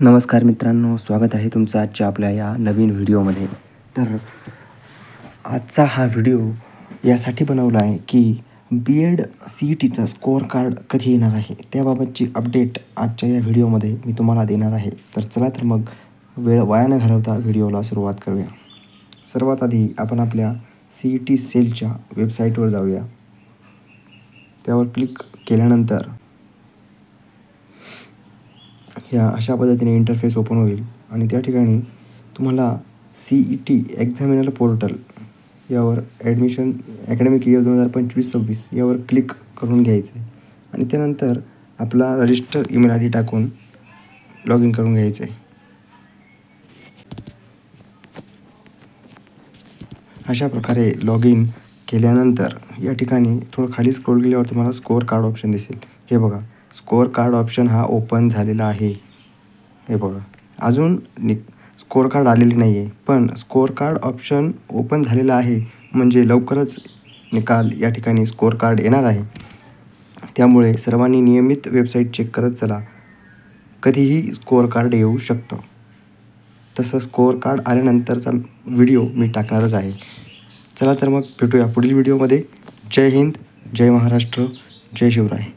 नमस्कार मित्रांनो, स्वागत आहे तुमचं आजच्या आपल्या या नवीन व्हिडिओमध्ये. तर आजचा हा व्हिडिओ यासाठी बनवला आहे की B.Ed CETचं स्कोअर कार्ड कधी येणार आहे त्याबाबतची अपडेट आजच्या या व्हिडिओमध्ये मी तुम्हाला देणार आहे. तर चला तर मग वेळ वाया न घालवता व्हिडिओला सुरुवात करूया. सर्वात आधी आपण आपल्या CET सेलच्या वेबसाईटवर जाऊया. त्यावर क्लिक केल्यानंतर ह्या अशा पद्धतीने इंटरफेस ओपन होईल आणि त्या ठिकाणी तुम्हाला CET एक्झामिनर पोर्टल यावर ॲडमिशन ॲकॅडमिक इयर 2025-26 यावर क्लिक करून घ्यायचं आहे आणि त्यानंतर आपला रजिस्टर ईमेल ID टाकून लॉग इन करून घ्यायचं आहे. अशा प्रकारे लॉग इन केल्यानंतर या ठिकाणी थोडं खाली स्क्रोल केल्यावर तुम्हाला स्कोअर कार्ड ऑप्शन दिसेल. हे बघा, स्कोअर कार्ड ऑप्शन हा ओपन झालेला आहे. हे बघा, अजून स्कोअर कार्ड आलेली नाही आहे, पण स्कोअर कार्ड ऑप्शन ओपन झालेला आहे म्हणजे लवकरच निकाल या ठिकाणी स्कोअर कार्ड येणार आहे. त्यामुळे सर्वांनी नियमित वेबसाईट चेक करत चला, कधीही स्कोअर कार्ड येऊ शकतं. तसं स्कोअर कार्ड आल्यानंतरचा व्हिडिओ मी टाकणारच आहे. चला तर मग भेटूया पुढील व्हिडिओमध्ये. जय हिंद, जय महाराष्ट्र, जय शिवराय.